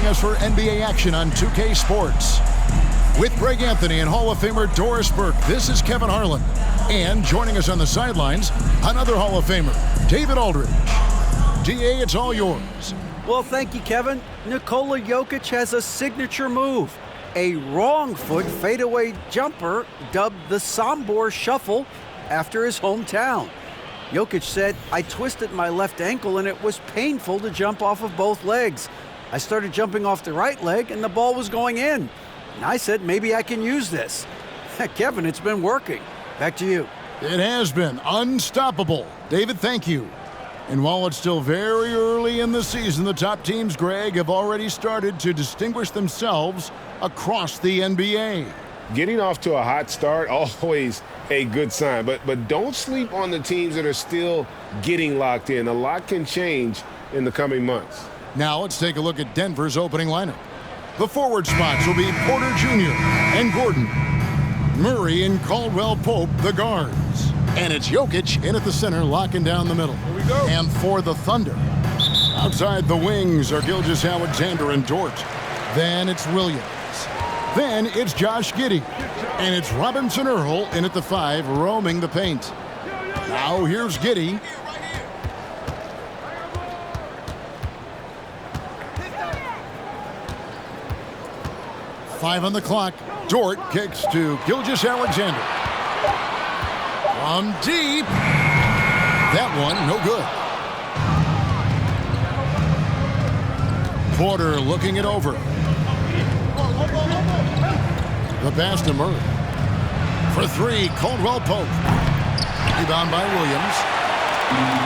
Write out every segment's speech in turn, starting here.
us for NBA action on 2K Sports. With Greg Anthony and Hall of Famer Doris Burke, this is Kevin Harlan. And joining us on the sidelines, another Hall of Famer, David Aldridge. DA, it's all yours. Well, thank you, Kevin. Nikola Jokic has a signature move. A wrong foot fadeaway jumper dubbed the Sombor Shuffle after his hometown. Jokic said, "I twisted my left ankle and it was painful to jump off of both legs. I started jumping off the right leg and the ball was going in. And I said, maybe I can use this." Kevin, it's been working. Back to you. It has been unstoppable. David, thank you. And while it's still very early in the season, the top teams, Greg, have already started to distinguish themselves across the NBA. Getting off to a hot start, always a good sign. But don't sleep on the teams that are still getting locked in. A lot can change in the coming months. Now let's take a look at Denver's opening lineup. The forward spots will be Porter Jr. and Gordon. Murray and Caldwell-Pope, the guards. And it's Jokic in at the center, locking down the middle. Here we go. And for the Thunder, outside the wings are Gilgeous-Alexander and Dort. Then it's Williams. Then it's Josh Giddey. And it's Robinson Earl in at the 5, roaming the paint. Now here's Giddey. Five on the clock. Dort kicks to Gilgeous-Alexander. From deep. That one, no good. Porter looking it over. The pass to Murray. For 3, Caldwell-Pope. Rebound by Williams.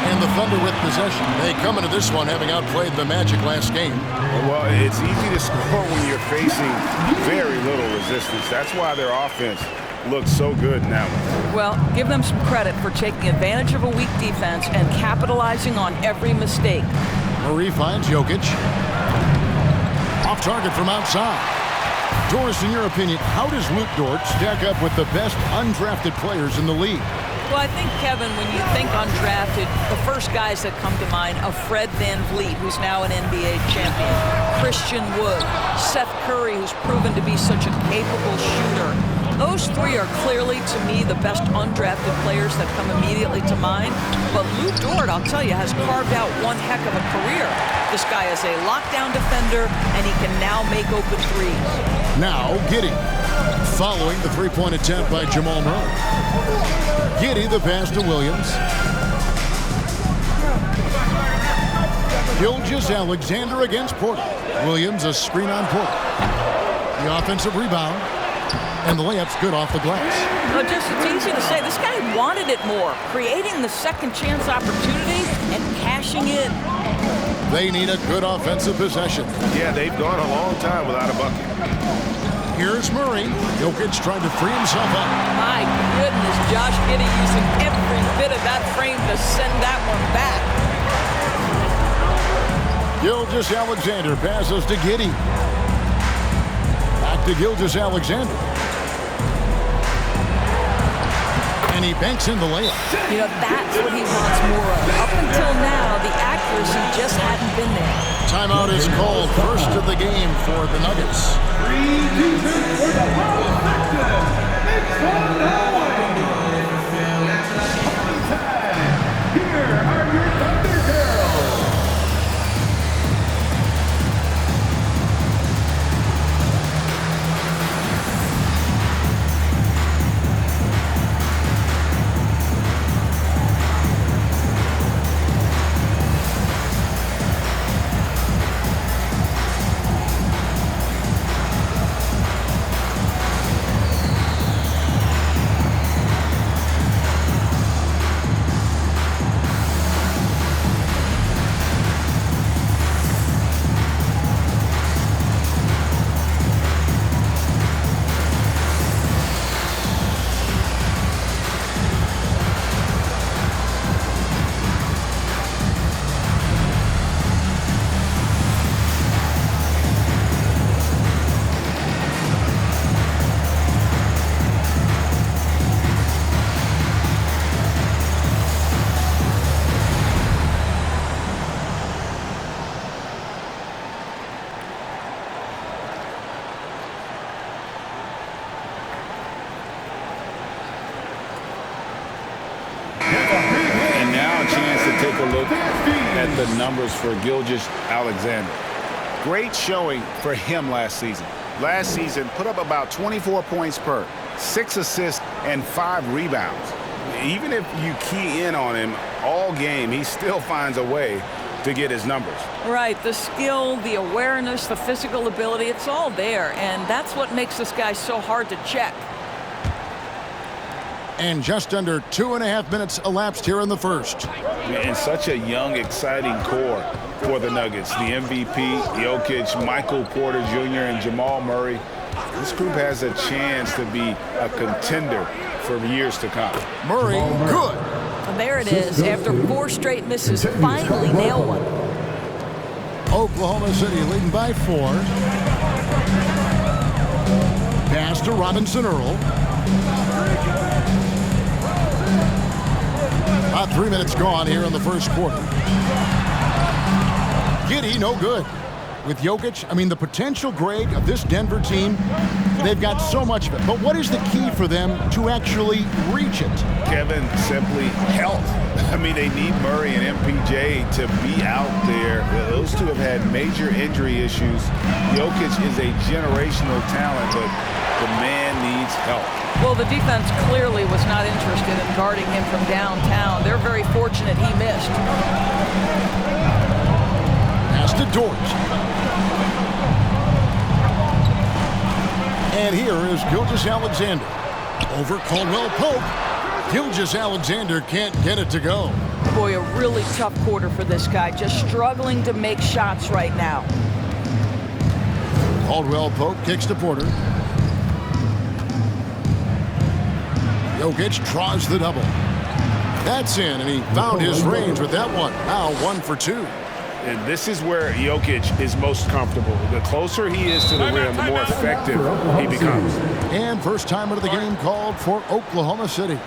And the Thunder with possession. They come into this one having outplayed the Magic last game. Well, it's easy to score when you're facing very little resistance. That's why their offense looks so good now. Well, give them some credit for taking advantage of a weak defense and capitalizing on every mistake. Murray finds Jokic. Off target from outside. Doris, in your opinion, how does Luke Dort stack up with the best undrafted players in the league? Well, I think, Kevin, when you think undrafted, the first guys that come to mind are Fred VanVleet, who's now an NBA champion, Christian Wood, Seth Curry, who's proven to be such a capable shooter. Those 3 are clearly, to me, the best undrafted players that come immediately to mind. But Luke Dort, I'll tell you, has carved out one heck of a career. This guy is a lockdown defender, and he can now make open threes. Now, Giddey, following the three-point attempt by Jamal Murray. Giddey, the pass to Williams. Gilgeous-Alexander against Porter. Williams, a screen on Porter. The offensive rebound. And the layup's good off the glass. Well, it's easy to say. This guy wanted it more, creating the second chance opportunity and cashing in. They need a good offensive possession. Yeah, they've gone a long time without a bucket. Here's Murray. Jokic trying to free himself up. My goodness, Josh Giddey using every bit of that frame to send that one back. Gilgeous-Alexander passes to Giddey. Back to Gilgeous-Alexander. And he banks in the layup. You know, that's what he wants more of. Up until now, the accuracy just hadn't been there. Timeout is called. First of the game for the Nuggets. 3-2 for the Perspective. It's on now. Here are your Thunder Girls. And now a chance to take a look at the numbers for Gilgeous-Alexander. Great showing for him last season. Last season, put up about 24 points per, 6 assists, and 5 rebounds. Even if you key in on him all game, he still finds a way to get his numbers. Right, the skill, the awareness, the physical ability, it's all there. And that's what makes this guy so hard to check. And just under 2.5 minutes elapsed here in the first. And such a young, exciting core for the Nuggets. The MVP, Jokic, Michael Porter Jr., and Jamal Murray. This group has a chance to be a contender for years to come. Murray, good. And there it is. After 4 straight misses, finally nail one. Oklahoma City leading by 4. Pass to Robinson Earl. About 3 minutes gone here in the first quarter. Giddey, no good. With Jokic, I mean, the potential, Greg, of this Denver team, they've got so much of it. But what is the key for them to actually reach it? Kevin, simply health. I mean, they need Murray and MPJ to be out there. Those two have had major injury issues. Jokic is a generational talent, but the man needs help. Well, the defense clearly was not interested in guarding him from downtown. They're very fortunate he missed. Pass to Dort. And here is Gilgeous-Alexander. Over Caldwell Pope. Gilgeous-Alexander can't get it to go. Boy, a really tough quarter for this guy. Just struggling to make shots right now. Caldwell Pope kicks to Porter. Jokic draws the double. That's in, and he found his range with that one. Now 1 for 2. And this is where Jokic is most comfortable. The closer he is to the rim, the more effective he becomes. And first timer of the game called for Oklahoma City.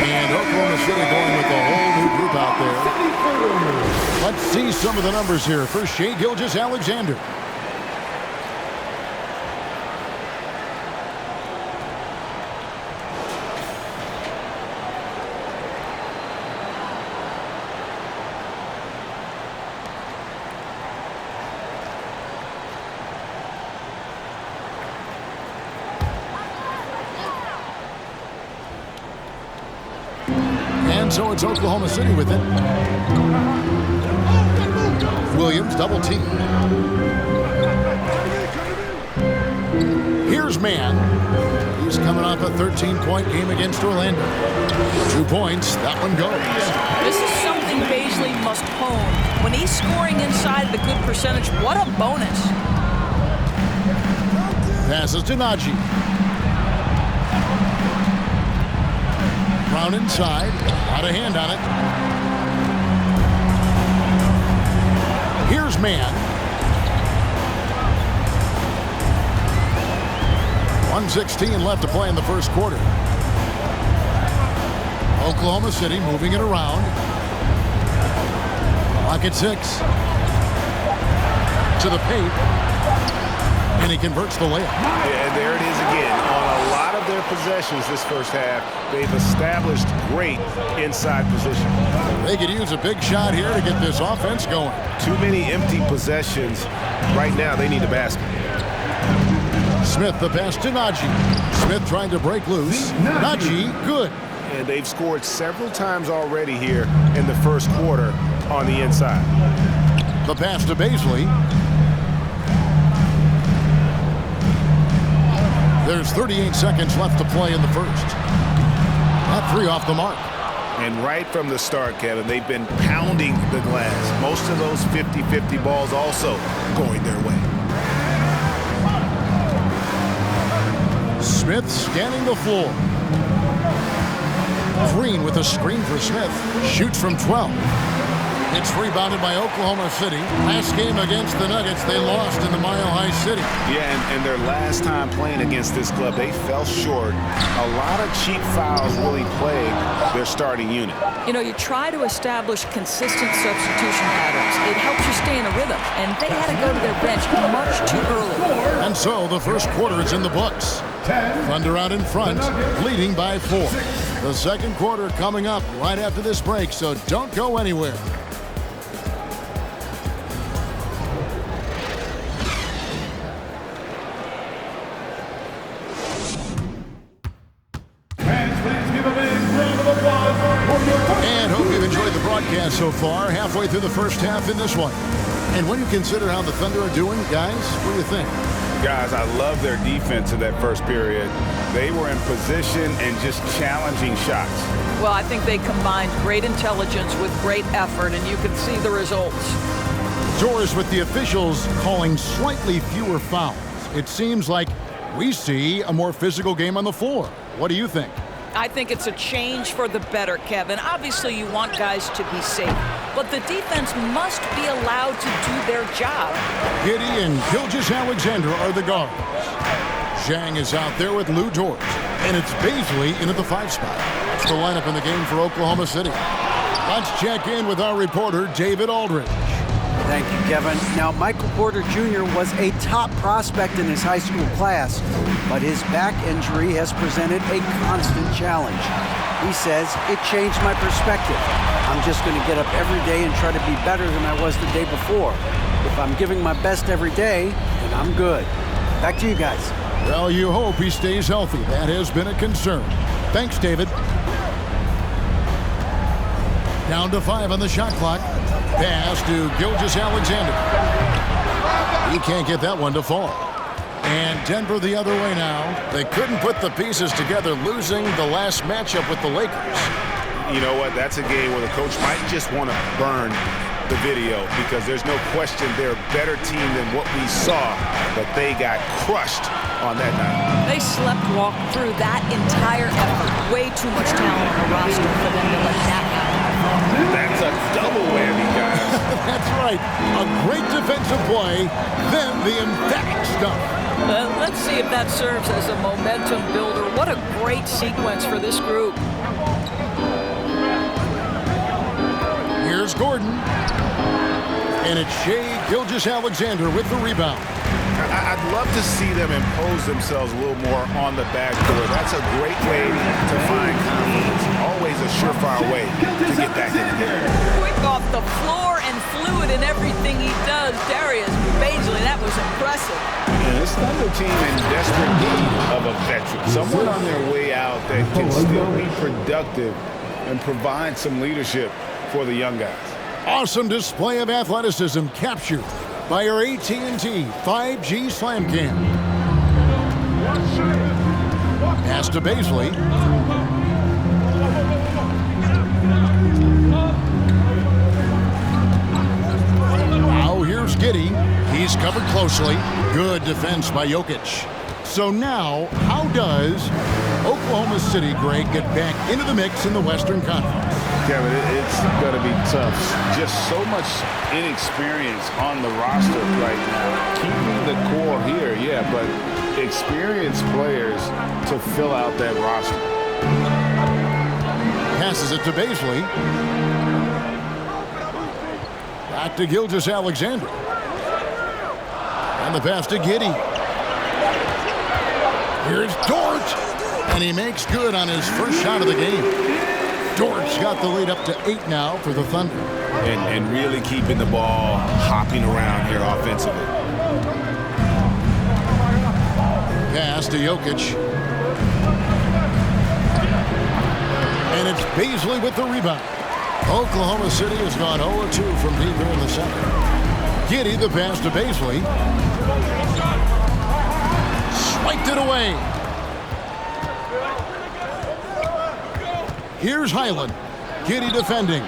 And Oklahoma City going with a whole new group out there. Let's see some of the numbers here for Shai Gilgeous-Alexander. And so it's Oklahoma City with it. Williams double team. Here's Mann. He's coming off a 13-point game against Orlando. 2 points. That one goes. This is something Bazley must hone. When he's scoring inside at a good percentage, what a bonus. Passes to Najee. Brown inside. Out of hand on it. Here's Mann. 1:16 left to play in the first quarter. Oklahoma City moving it around. Clock at 6. To the paint. And he converts the layup. Yeah, there it is again. On a lot of their possessions this first half, they've established great inside position. They could use a big shot here to get this offense going. Too many empty possessions. Right now, they need a basket. Smith, the pass to Najee. Smith trying to break loose. Najee, good. And they've scored several times already here in the first quarter on the inside. The pass to Bazley. There's 38 seconds left to play in the first. That three off the mark. And right from the start, Kevin, they've been pounding the glass. Most of those 50-50 balls also going their way. Smith scanning the floor. Green with a screen for Smith. Shoots from 12. It's rebounded by Oklahoma City. Last game against the Nuggets, they lost in the Mile High City. Yeah, and their last time playing against this club, they fell short. A lot of cheap fouls really plagued their starting unit. You know, you try to establish consistent substitution patterns. It helps you stay in a rhythm, and they had to go to their bench much too early. And so the first quarter is in the books. Thunder out in front, leading by 4. The second quarter coming up right after this break, so don't go anywhere. And hope you've enjoyed the broadcast so far. Halfway through the first half in this one. And when you consider how the Thunder are doing, guys, what do you think? Guys, I love their defense in that first period. They were in position and just challenging shots. Well, I think they combined great intelligence with great effort, and you can see the results. Doris with the officials calling slightly fewer fouls. It seems like we see a more physical game on the floor. What do you think? I think it's a change for the better, Kevin. Obviously, you want guys to be safe, but the defense must be allowed to do their job. Giddey and Gilgeous-Alexander are the guards. Zhang is out there with Lou Dort, and it's Bazley in at the 5 spot. That's the lineup in the game for Oklahoma City. Let's check in with our reporter, David Aldridge. Thank you, Kevin. Now, Michael Porter Jr. was a top prospect in his high school class, but his back injury has presented a constant challenge. He says, it changed my perspective. I'm just going to get up every day and try to be better than I was the day before. If I'm giving my best every day, then I'm good. Back to you guys. Well, you hope he stays healthy. That has been a concern. Thanks, David. Down to 5 on the shot clock. Pass to Gilgeous-Alexander. He can't get that one to fall. And Denver the other way now. They couldn't put the pieces together, losing the last matchup with the Lakers. You know what? That's a game where the coach might just want to burn the video because there's no question they're a better team than what we saw, but they got crushed on that night. They slept-walked through that entire effort. Way too much talent on the roster for them to let that happen. That's a double whammy, guys. That's right. A great defensive play, then the emphatic stuff. Let's see if that serves as a momentum builder. What a great sequence for this group. Here's Gordon. And it's Shai Gilgeous-Alexander with the rebound. I'd love to see them impose themselves a little more on the backcourt. That's a great way to find confidence. Always a surefire way to get back in the game. Quick off the floor and fluid in everything he does. Darius Bazley, that was impressive. And this Thunder team in desperate need of a veteran. Someone on their way out that can still be productive and provide some leadership for the young guys. Awesome display of athleticism captured by our AT&T 5G Slam Cam. Pass to Bazley. Now here's Giddey. He's covered closely. Good defense by Jokic. So now, how does Oklahoma City, Greg, get back into the mix in the Western Conference? Kevin, it's going to be tough. Just so much inexperience on the roster right now. Keeping the core here, yeah, but experienced players to fill out that roster. Passes it to Bazley. Back to Gilgeous-Alexander. And the pass to Giddey. Here's Dort. And he makes good on his first shot of the game. Dort's got the lead up to 8 now for the Thunder. And really keeping the ball hopping around here offensively. Pass to Jokic. And it's Bazley with the rebound. Oklahoma City has gone 0-2 from deep here in the second. Giddey the pass to Bazley. Swiped it away. Here's Highland. Giddey defending.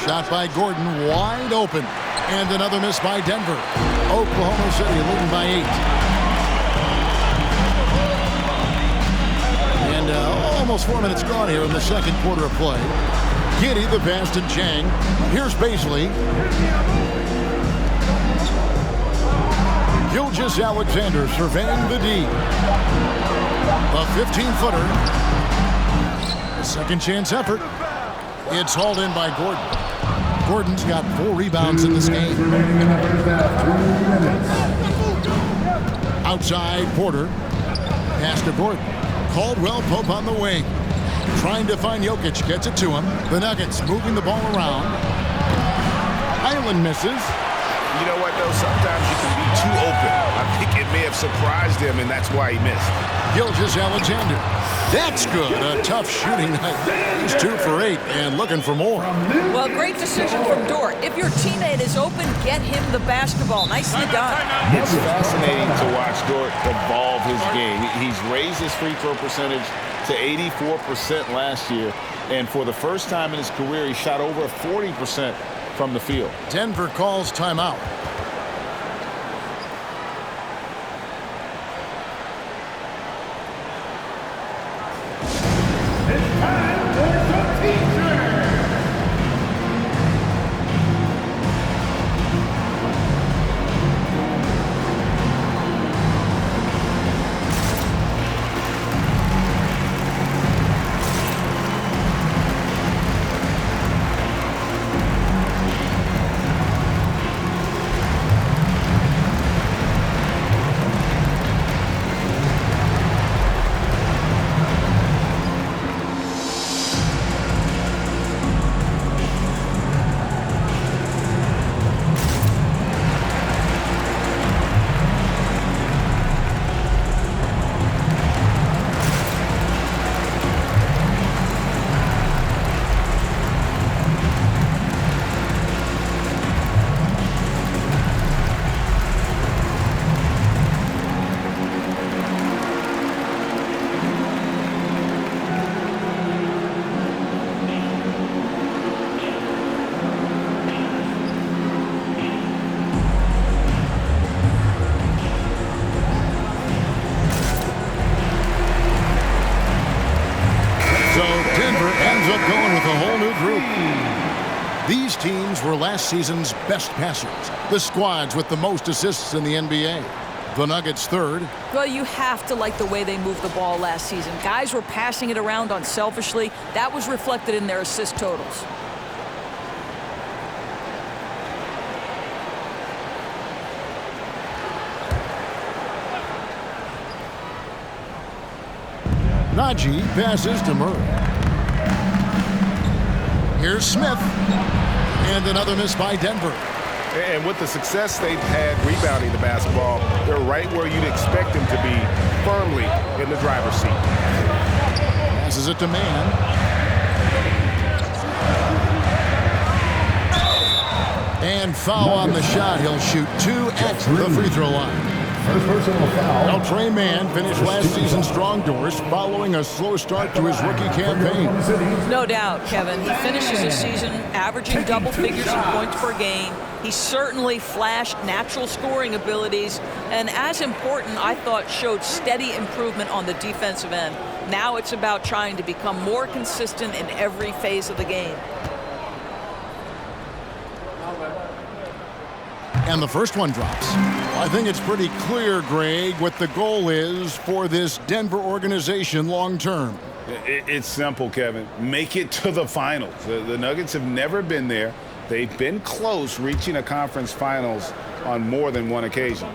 Shot by Gordon, wide open. And another miss by Denver. Oklahoma City leading by 8. And almost 4 minutes gone here in the second quarter of play. Giddey the pass to Chang. Here's Bazley. Gilgeous-Alexander surveying the D. A 15-footer. Second chance effort. It's hauled in by Gordon. Gordon's got 4 rebounds in this game. Outside, Porter. Pass to Gordon. Caldwell Pope on the wing. Trying to find Jokic. Gets it to him. The Nuggets moving the ball around. Highland misses. You know what, though? Sometimes you can be too open. I think it may have surprised him, and that's why he missed. Gilgeous-Alexander. That's good. A tough shooting night. He's 2 for 8 and looking for more. Well, great decision from Dort. If your teammate is open, get him the basketball. Nicely done. It's fascinating to watch Dort evolve his game. He's raised his free throw percentage to 84% last year. And for the first time in his career, he shot over 40% from the field. Denver calls timeout. These teams were last season's best passers, the squads with the most assists in the NBA. The Nuggets third. Well, you have to like the way they moved the ball last season. Guys were passing it around unselfishly. That was reflected in their assist totals. Najee passes to Murray. Here's Smith. And another miss by Denver. And with the success they've had rebounding the basketball, they're right where you'd expect them to be, firmly in the driver's seat. Passes it to Mann. And foul on the shot. He'll shoot 2 at the free throw line. First personal foul. Now Trey Mann finished last season strong doors following a slow start to his rookie campaign. No doubt, Kevin. He finishes the season averaging double figures in points per game. He certainly flashed natural scoring abilities, and as important, I thought, showed steady improvement on the defensive end. Now it's about trying to become more consistent in every phase of the game. And the first one drops. I think it's pretty clear, Greg, what the goal is for this Denver organization long term. It's simple, Kevin. Make it to the finals. The Nuggets have never been there. They've been close reaching a conference finals on more than one occasion.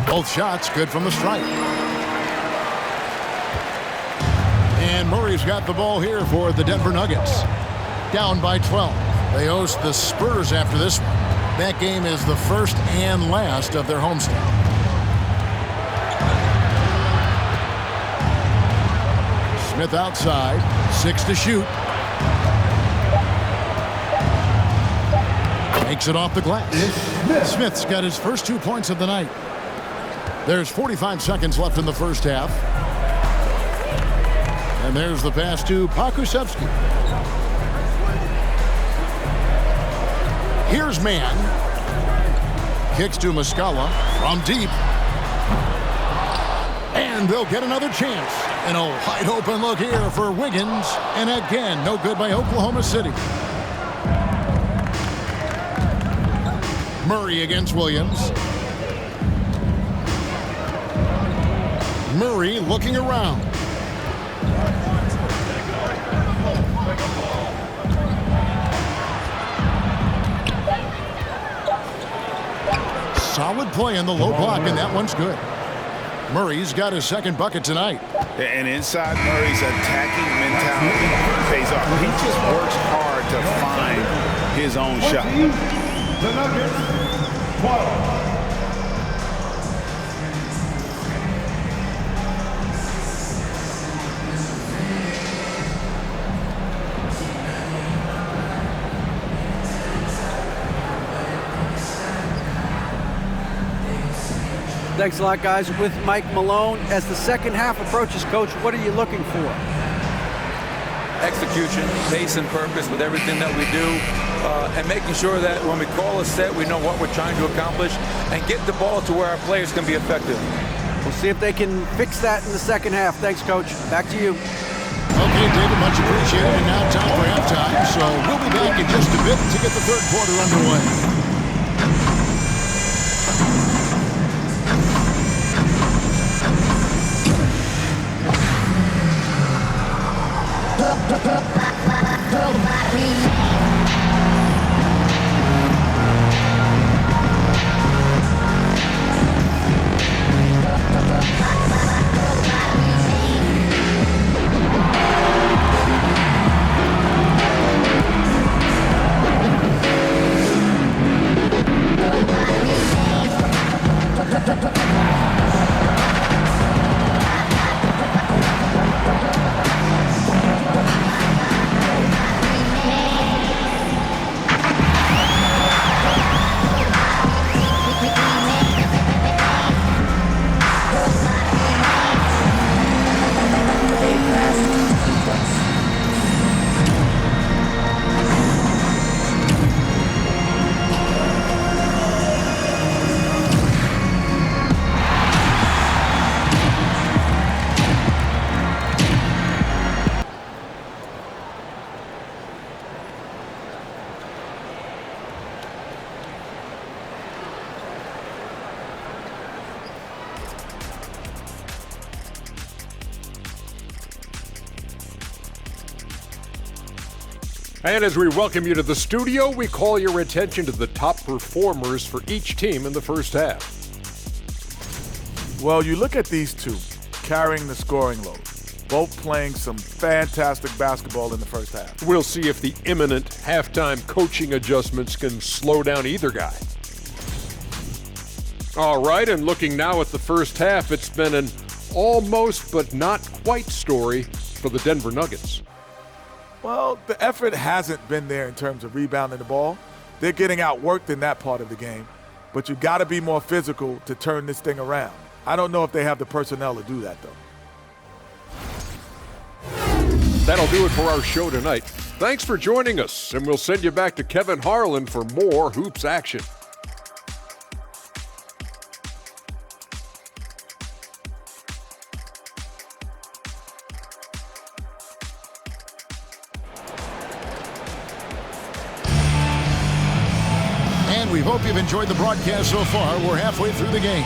Both shots good from the stripe. And Murray's got the ball here for the Denver Nuggets. Down by 12. They host the Spurs after this one. That game is the first and last of their homestand. Smith outside, 6 to shoot. Makes it off the glass. Smith's got his first 2 points of the night. There's 45 seconds left in the first half. And there's the pass to Pokusevski. Here's Mann. Kicks to Muscala from deep. And they'll get another chance. And a wide open look here for Wiggins. And again, no good by Oklahoma City. Murray against Williams. Murray looking around. Solid play in the low block, and that one's good. Murray's got his second bucket tonight. And inside Murray's attacking mentality pays off. He just works hard to find his own shot. The Nuggets, 12. Thanks a lot, guys. With Mike Malone, as the second half approaches, Coach, what are you looking for? Execution, pace and purpose with everything that we do, and making sure that when we call a set, we know what we're trying to accomplish and get the ball to where our players can be effective. We'll see if they can fix that in the second half. Thanks, Coach. Back to you. Okay, David, much appreciated. And now time for halftime. So we'll be back in just a bit to get the third quarter underway. And as we welcome you to the studio, we call your attention to the top performers for each team in the first half. Well, you look at these two carrying the scoring load, both playing some fantastic basketball in the first half. We'll see if the imminent halftime coaching adjustments can slow down either guy. All right, and looking now at the first half, it's been an almost but not quite story for the Denver Nuggets. Well, the effort hasn't been there in terms of rebounding the ball. They're getting outworked in that part of the game, but you got to be more physical to turn this thing around. I don't know if they have the personnel to do that, though. That'll do it for our show tonight. Thanks for joining us, and we'll send you back to Kevin Harlan for more hoops action. And we hope you've enjoyed the broadcast so far. We're halfway through the game.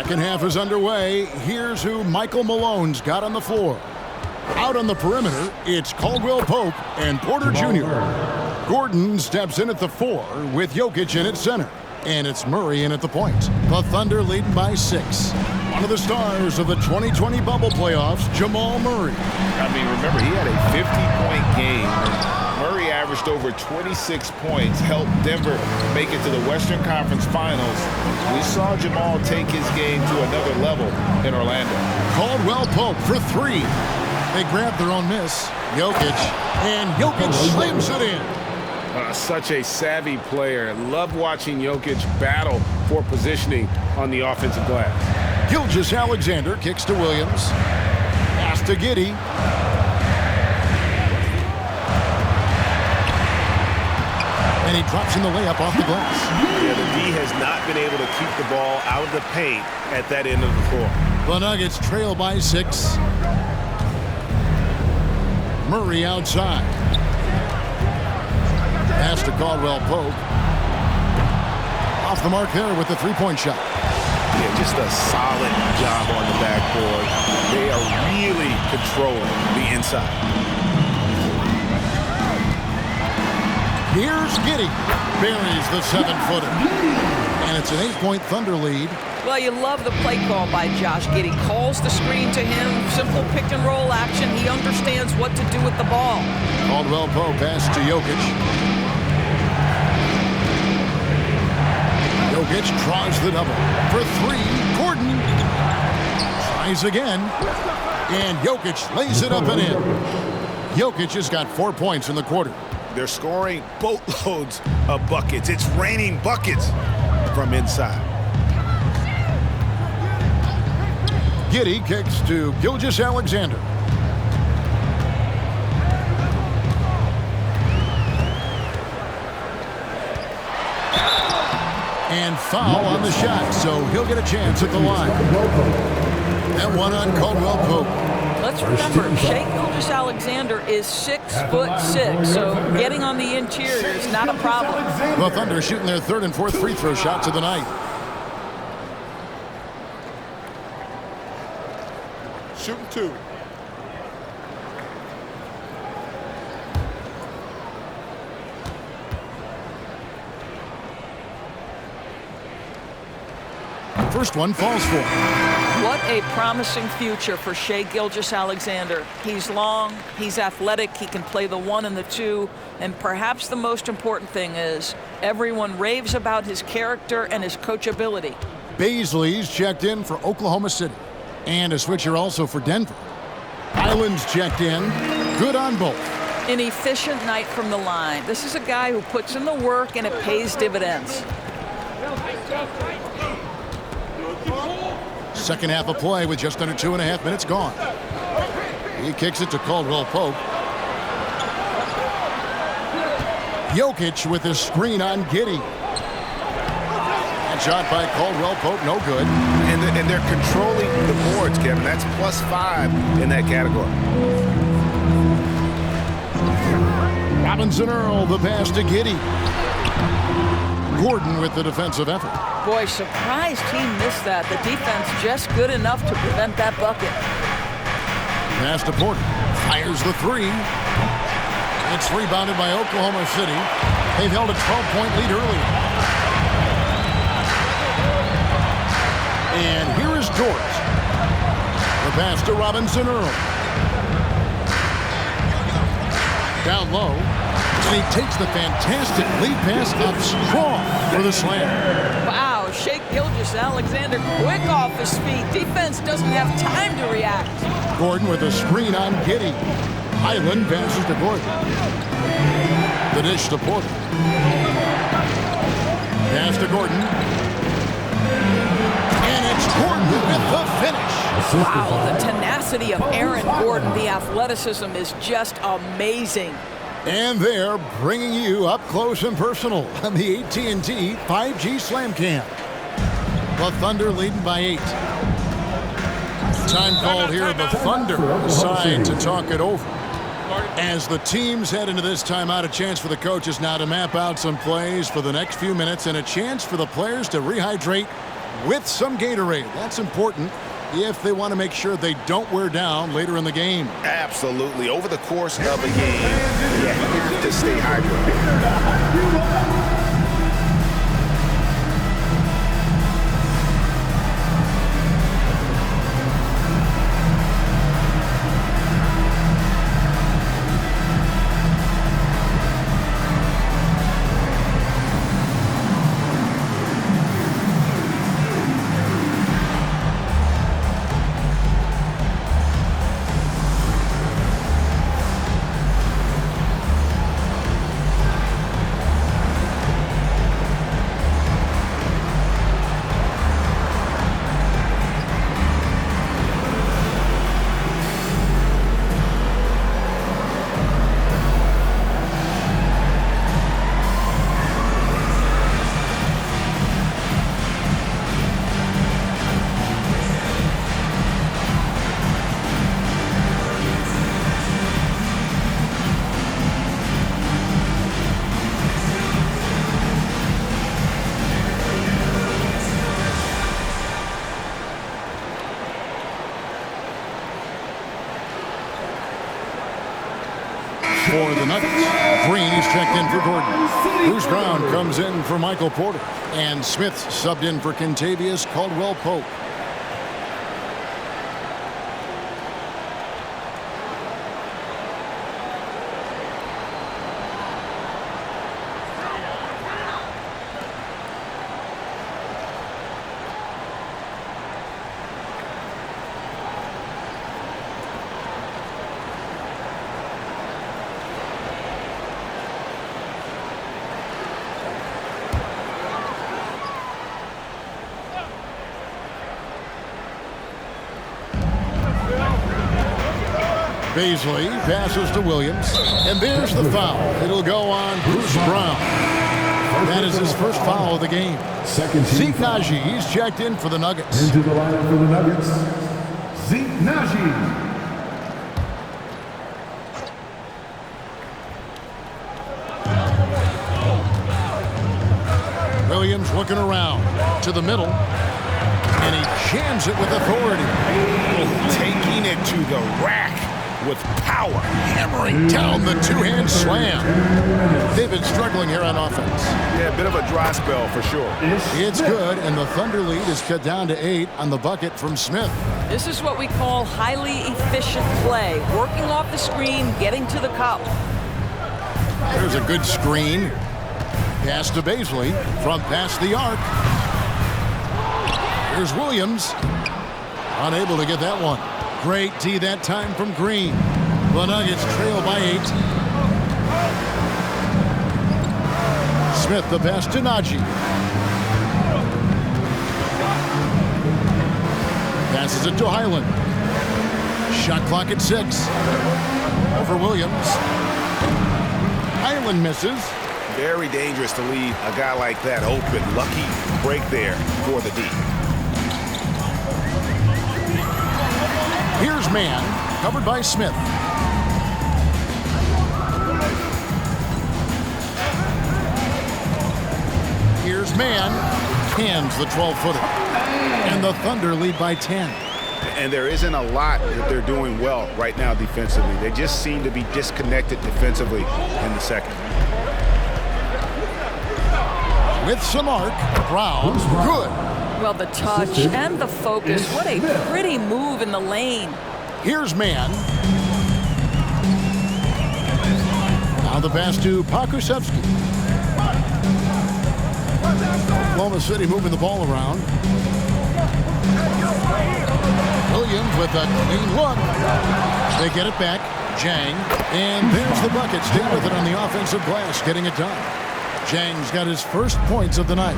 Second half is underway. Here's who Michael Malone's got on the floor. Out on the perimeter, it's Caldwell Pope and Porter Jr. Gordon steps in at the 4 with Jokic in at center. And it's Murray in at the point. The Thunder leading by 6. One of the stars of the 2020 bubble playoffs, Jamal Murray. I mean, remember, he had a 50-point game. Murray averaged over 26 points, helped Denver make it to the Western Conference Finals. We saw Jamal take his game to another level in Orlando. Caldwell Pope for 3. They grab their own miss. Jokic. And Jokic slams it in. Such a savvy player. Love watching Jokic battle for positioning on the offensive glass. Gilgeous-Alexander kicks to Williams. Pass to Giddey. And he drops in the layup off the glass. Yeah, the D has not been able to keep the ball out of the paint at that end of the floor. The Nuggets trail by 6. Murray outside. Pass to Caldwell Pope. Off the mark there with the three-point shot. Yeah, just a solid job on the backboard. They are really controlling the inside. Here's Giddey. Buries the 7-footer. And it's an 8-point Thunder lead. Well, you love the play call by Josh Giddey. Calls the screen to him. Simple pick-and-roll action. He understands what to do with the ball. Caldwell Pope pass to Jokic. Jokic tries the double. For 3, Gordon tries again. And Jokic lays it up and in. Jokic has got 4 points in the quarter. They're scoring boatloads of buckets. It's raining buckets from inside. Giddey kicks to Gilgeous-Alexander. And foul on the shot, so he'll get a chance at the line. That one on Caldwell Pope. Let's remember, Shai Gilgeous-Alexander is 6'6", so getting on the interior is not a problem. The Thunder shooting their 3rd and 4th free throw shots of the night. Shooting 2. First one falls for him. What a promising future for Shai Gilgeous-Alexander. He's long, he's athletic, he can play the 1 and the 2, and perhaps the most important thing is everyone raves about his character and his coachability. Baisley's checked in for Oklahoma City. And a switcher also for Denver. Island's checked in. Good on both. An efficient night from the line. This is a guy who puts in the work and it pays dividends. Second half of play with just under 2.5 minutes gone. He kicks it to Caldwell Pope. Jokic with his screen on Giddey. And shot by Caldwell Pope, no good. And they're controlling the boards, Kevin. That's +5 in that category. Robinson Earl, the pass to Giddey. Gordon with the defensive effort. Boy, surprised he missed that. The defense just good enough to prevent that bucket. Pass to Porter. Fires the 3. It's rebounded by Oklahoma City. They've held a 12-point lead earlier. And here is Dort. The pass to Robinson Earl. Down low. And he takes the fantastic lead pass up strong for the slam. Wow, Shai Gilgeous-Alexander quick off his feet. Defense doesn't have time to react. Gordon with a screen on Giddey. Highland passes to Gordon. The dish to Porter. Pass to Gordon. And it's Gordon with the finish. Wow, the tenacity of Aaron Gordon, the athleticism is just amazing. And they're bringing you up close and personal on the AT&T 5G Slam Cam. The Thunder leading by 8. Time called here. The Thunder decide to talk it over. As the teams head into this timeout, a chance for the coaches now to map out some plays for the next few minutes and a chance for the players to rehydrate with some Gatorade. That's important if they want to make sure they don't wear down later in the game. Absolutely. Over the course of a game, you have to stay hydrated. For the Nuggets, Green is checked in for Gordon. Bruce Brown comes in for Michael Porter. And Smith subbed in for Kentavious Caldwell-Pope. Baisley passes to Williams, and there's the foul. It'll go on Bruce Brown. That is his first foul of the game. Zeke Naji, he's checked in for the Nuggets. Into the lineup for the Nuggets, Zeke Naji. Williams looking around to the middle, and he jams it with authority. Taking it to the rack with power. Hammering down the two-hand slam. They've been struggling here on offense. Yeah, a bit of a dry spell for sure. It's good, and the Thunder lead is cut down to 8 on the bucket from Smith. This is what we call highly efficient play. Working off the screen, getting to the cup. There's a good screen. Pass to Baisley from past the arc. Here's Williams. Unable to get that one. Great D that time from Green. The Nuggets trail by 8. Smith the pass to Naji. Passes it to Highland. Shot clock at 6. Over Williams. Highland misses. Very dangerous to leave a guy like that open. Lucky break there for the D. Here's man, covered by Smith. Here's man, hands the 12-footer. And the Thunder lead by 10. And there isn't a lot that they're doing well right now defensively. They just seem to be disconnected defensively in the second. With some arc, Brown, good. Well, the touch and the focus. What a pretty move in the lane. Here's man. Now the pass to Pokusevski. Oklahoma City moving the ball around. Williams with a clean look. They get it back. Jang. And there's the bucket. Stay with it on the offensive glass, getting it done. Jang's got his first points of the night.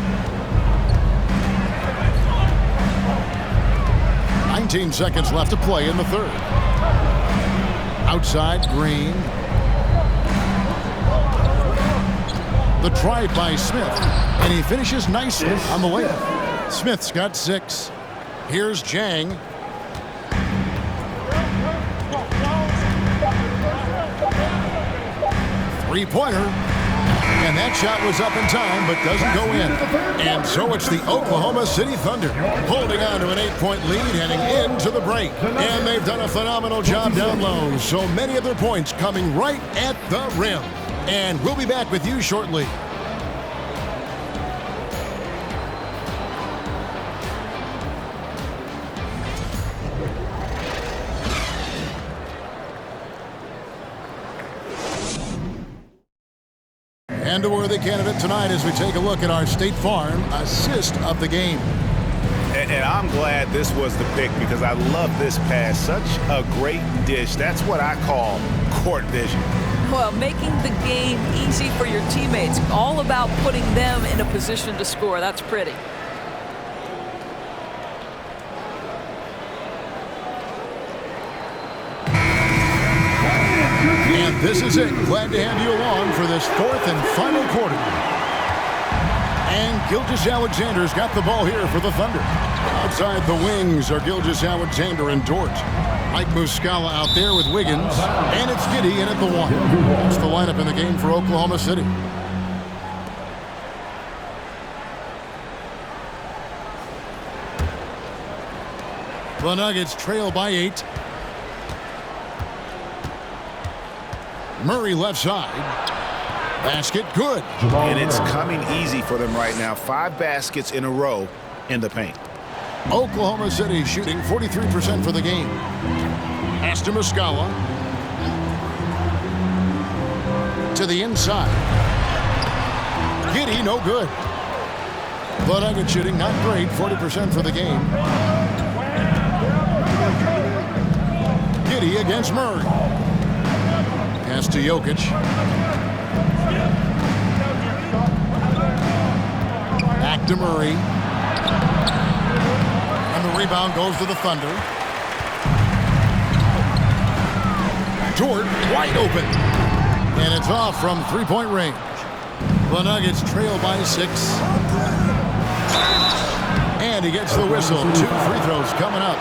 19 seconds left to play in the third. Outside, Green. The drive by Smith, and he finishes nicely on the layup. Smith's got 6. Here's Jang. Three-pointer. And that shot was up in time, but doesn't go in. And so it's the Oklahoma City Thunder holding on to an 8-point lead heading into the break. And they've done a phenomenal job down low. So many of their points coming right at the rim. And we'll be back with you shortly. And a worthy candidate tonight as we take a look at our State Farm assist of the game. And I'm glad this was the pick because I love this pass. Such a great dish. That's what I call court vision. Well, making the game easy for your teammates. All about putting them in a position to score. That's pretty. And this is it. Glad to have you along for this fourth and final quarter. And Gilgeous-Alexander's got the ball here for the Thunder. Outside the wings are Gilgeous-Alexander and Dort. Mike Muscala out there with Wiggins. And it's Giddey in at the one. That's the lineup in the game for Oklahoma City. The Nuggets trail by 8. Murray left side. Basket good. And it's coming easy for them right now. 5 baskets in a row in the paint. Oklahoma City shooting 43% for the game. Pass to Muscala. To the inside. Giddey, no good. The Nuggets shooting not great, 40% for the game. Giddey against Murray. Pass to Jokic. Back to Murray. And the rebound goes to the Thunder. Dort wide open. And it's off from three-point range. The Nuggets trail by 6. And he gets the whistle. 2 free throws coming up.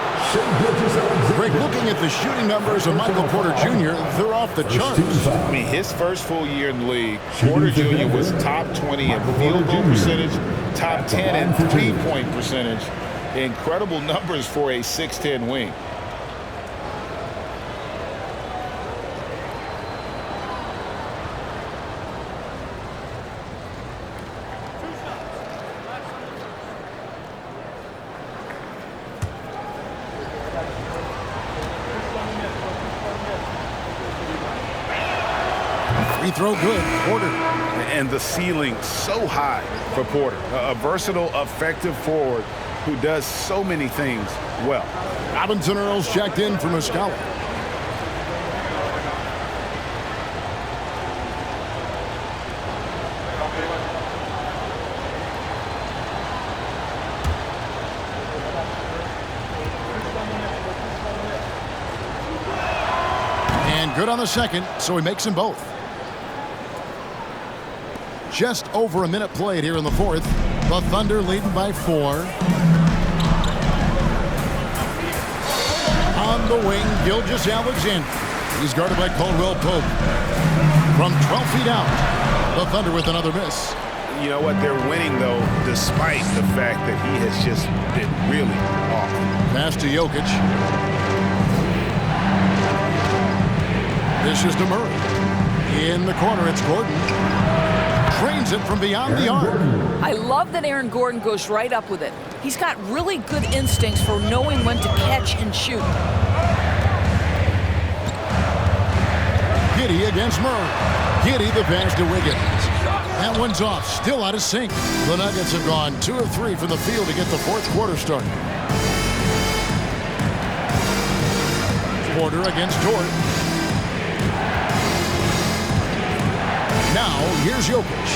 Greg, looking at the shooting numbers of Michael Porter Jr., they're off the charts. I mean, his first full year in the league, Porter Jr. was top 20 in field goal percentage, top 10 in three-point percentage. Incredible numbers for a 6'10" wing. Free throw good. Porter. And the ceiling so high for Porter. A versatile, effective forward who does so many things well. Robinson Earls checked in for Muscala. And good on the second, so he makes them both. Just over a minute played here in the fourth. The Thunder leading by 4. On the wing, Gilgeous-Alexander. He's guarded by Caldwell Pope. From 12 feet out, the Thunder with another miss. You know what? They're winning, though, despite the fact that he has just been really off. Pass to Jokic. This is to Murray. In the corner, it's Gordon. Trains it from beyond the arc. I love that Aaron Gordon goes right up with it. He's got really good instincts for knowing when to catch and shoot. Giddey against Murray. Giddey the pass to Wiggins. That one's off, still out of sync. The Nuggets have gone 2 of 3 from the field to get the fourth quarter started. Porter against Dort. Now, here's Jokic.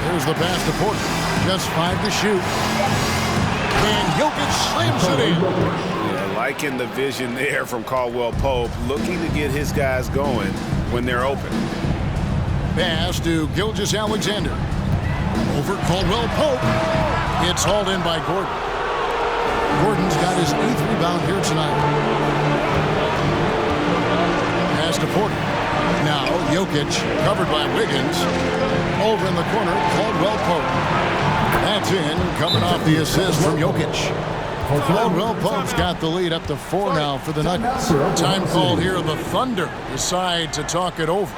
There's the pass to Porter. Just 5 to shoot. And Jokic slams it in. Yeah, liking the vision there from Caldwell Pope, looking to get his guys going when they're open. Pass to Gilgeous-Alexander. Over Caldwell Pope. It's hauled in by Gordon. Gordon's got his 8th rebound here tonight. Pass to Porter. Now Jokic covered by Wiggins. Over in the corner, Caldwell Pope. That's in, coming off the assist from Jokic. Caldwell Pope's got the lead up to 4 now for the Nuggets. Time called here. The Thunder decide to talk it over.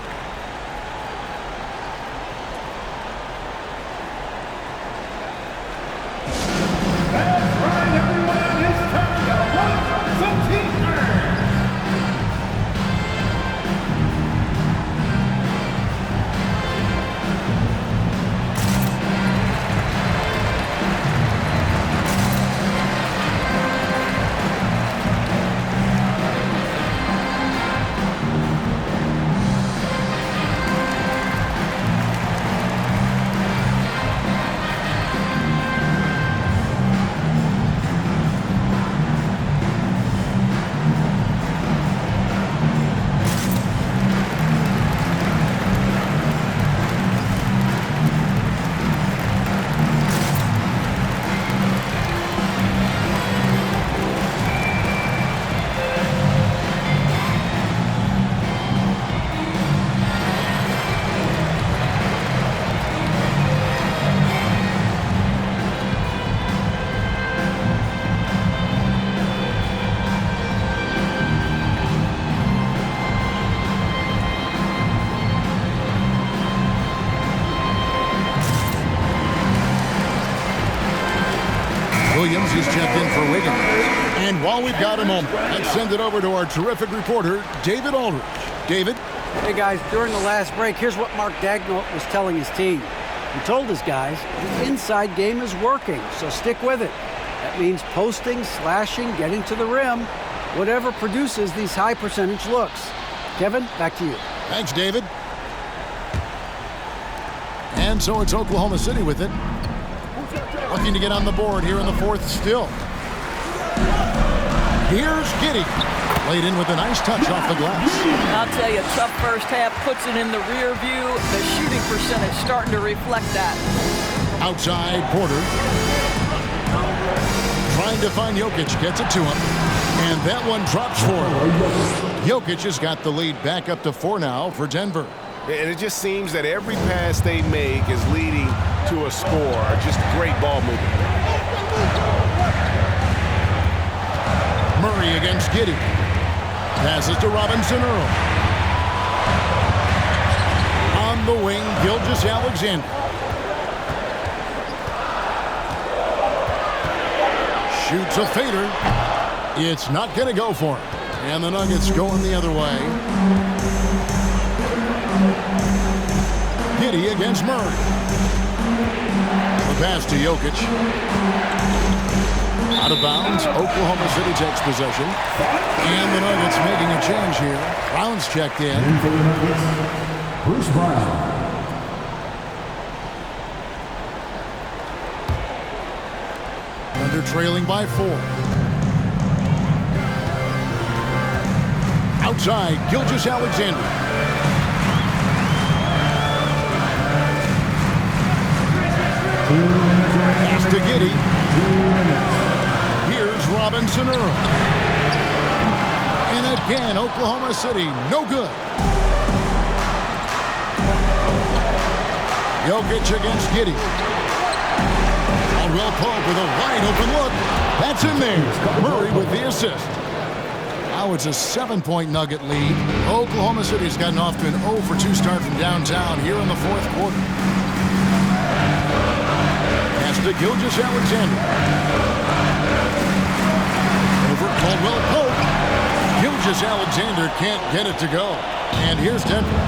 Williams is checked in for Wiggins. And while we've got a moment, let's send it over to our terrific reporter, David Aldridge. David? Hey, guys, during the last break, here's what Mark Daigneault was telling his team. He told his guys, the inside game is working, so stick with it. That means posting, slashing, getting to the rim, whatever produces these high percentage looks. Kevin, back to you. Thanks, David. And so it's Oklahoma City with it. Looking to get on the board here in the fourth still. Here's Giddey. Laid in with a nice touch off the glass. I'll tell you, tough first half, puts it in the rear view. The shooting percentage starting to reflect that. Outside, Porter. Trying to find Jokic, gets it to him. And that one drops for him. Jokic has got the lead back up to 4 now for Denver. And it just seems that every pass they make is leading to a score. Just great ball movement. Murray against Giddey. Passes to Robinson Earl. On the wing, Gilgeous-Alexander. Shoots a fader. It's not going to go for him. And the Nuggets going the other way. Giddey against Murray. The pass to Jokic. Out of bounds. Oklahoma City takes possession. And the Nuggets making a change here. Brown's checked in. Bruce Brown. Thunder trailing by 4. Outside, Gilgeous-Alexander. Pass to Giddey. Here's Robinson Earl. And again, Oklahoma City, no good. Jokic against Giddey. Caldwell Pope with a wide open look. That's in there. Murray with the assist. Now it's a 7-point Nugget lead. Oklahoma City's gotten off to an 0 for 2 start from downtown here in the fourth quarter. Pass to Gilgeous-Alexander. Over Caldwell Pope. Gilgeous-Alexander can't get it to go. And here's Denver.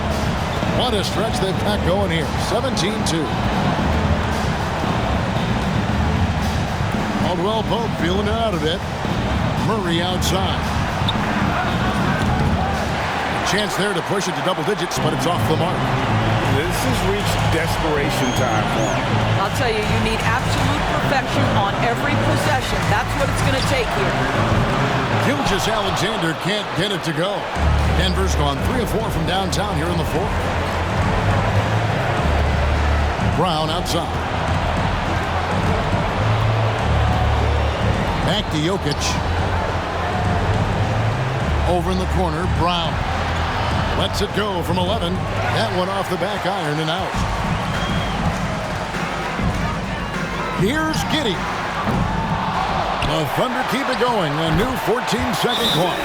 What a stretch they've got going here. 17-2. Caldwell Pope feeling it out a bit. Murray outside. Chance there to push it to double digits, but it's off the mark. This has reached desperation time for him. I'll tell you, you need absolute perfection on every possession. That's what it's going to take here. Gilgeous-Alexander can't get it to go. Denver's gone 3 of 4 from downtown here in the fourth. Brown outside. Back to Jokic. Over in the corner, Brown. Lets it go from 11. That one off the back iron and out. Here's Giddey. The Thunder keep it going. A new 14-second clock.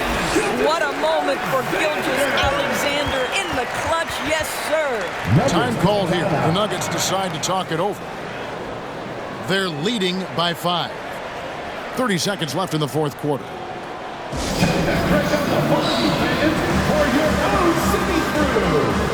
What a moment for Gilgeous-Alexander in the clutch. Yes, sir. Time called here. The Nuggets decide to talk it over. They're leading by 5. 30 seconds left in the fourth quarter. For your own city crew.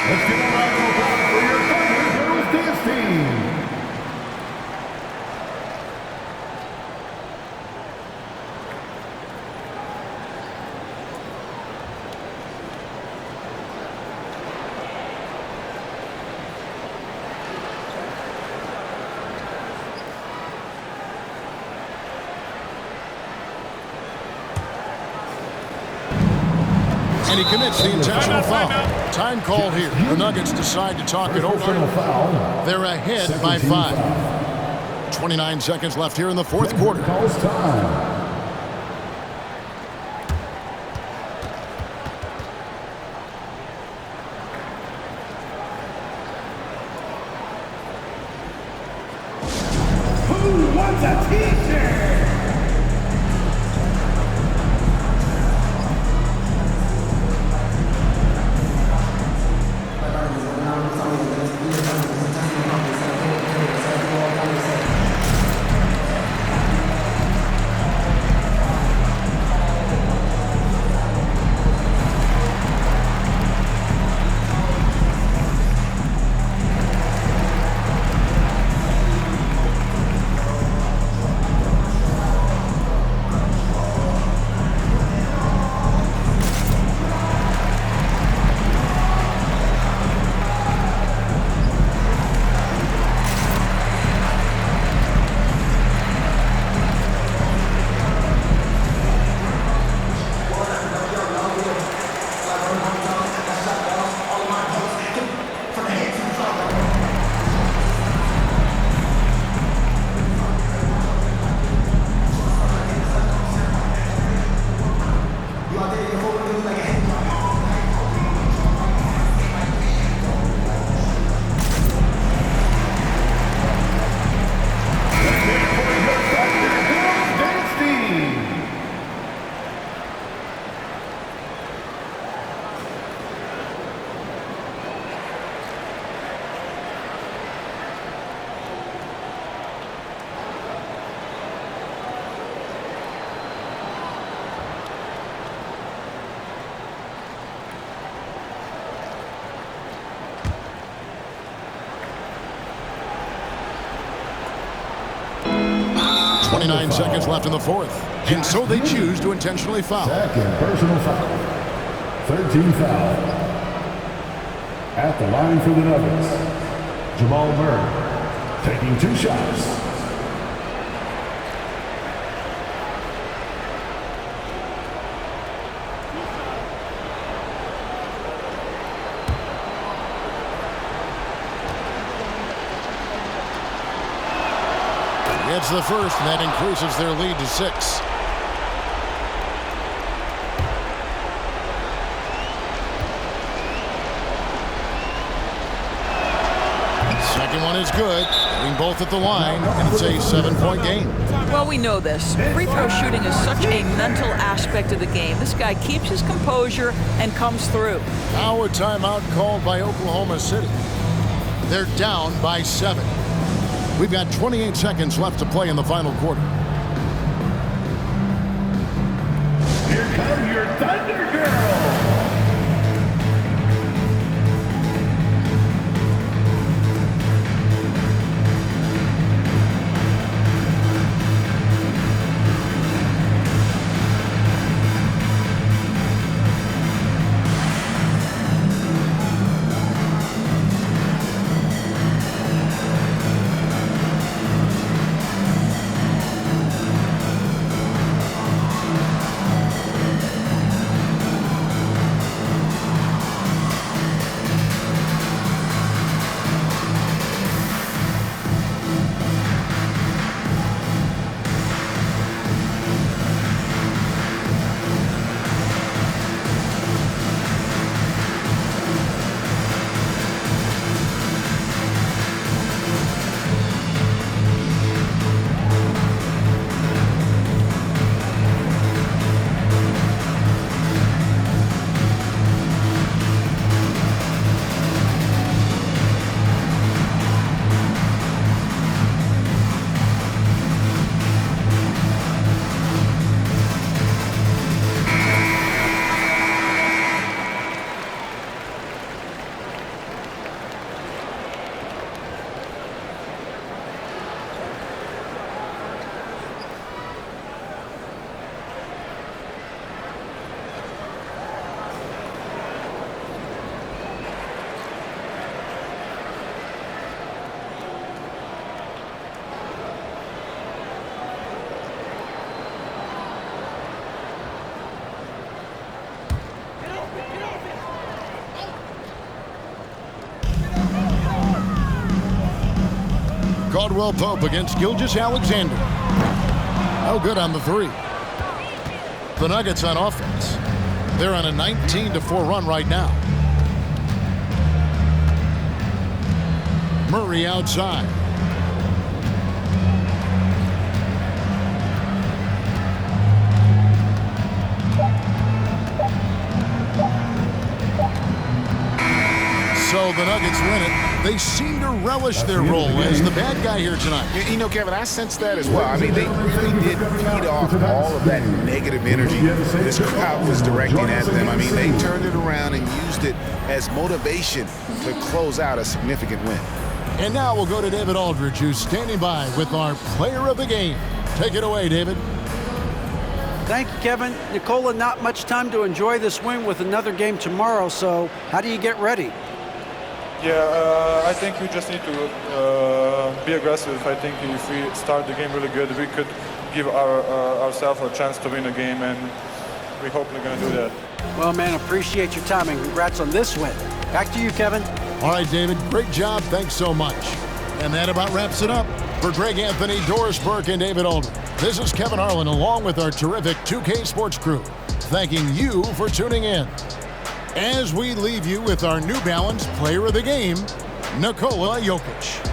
Let's give a round of applause for your Thunder Girls Dance Team. And he commits the intentional foul. Time called here. The Nuggets decide to talk it over. They're ahead by 5. 29 seconds left here in the fourth quarter. Calls time. Who wants a t-shirt? Seconds left in the fourth. And so they choose to intentionally foul. Second personal foul. 13 foul. At the line for the Nuggets, Jamal Murray taking 2 shots. It's the first, and that increases their lead to 6. Second one is good. Hitting both at the line, and it's a 7-point game. Well, we know this. Free throw shooting is such a mental aspect of the game. This guy keeps his composure and comes through. Now a timeout called by Oklahoma City. They're down by 7. We've got 28 seconds left to play in the final quarter. Here come your Thunder Girls. Caldwell Pope against Gilgeous-Alexander. No good on the three. The Nuggets on offense. They're on a 19-4 run right now. Murray outside. So the Nuggets win it. They seem to relish their role as the bad guy here tonight. You know, Kevin, I sense that as well. I mean, they really did feed off all of that negative energy this crowd was directing at them. I mean, they turned it around and used it as motivation to close out a significant win. And now we'll go to David Aldridge, who's standing by with our player of the game. Take it away, David. Thank you, Kevin. Nikola, not much time to enjoy this win with another game tomorrow, so how do you get ready? Yeah, I think we just need to be aggressive. I think if we start the game really good, we could give ourselves a chance to win a game, and we're hopefully going to do that. Well, man, appreciate your time, and congrats on this win. Back to you, Kevin. All right, David, great job. Thanks so much. And that about wraps it up. For Greg Anthony, Doris Burke, and David Aldridge, this is Kevin Harlan along with our terrific 2K Sports crew, thanking you for tuning in. As we leave you with our New Balance Player of the Game, Nikola Jokic.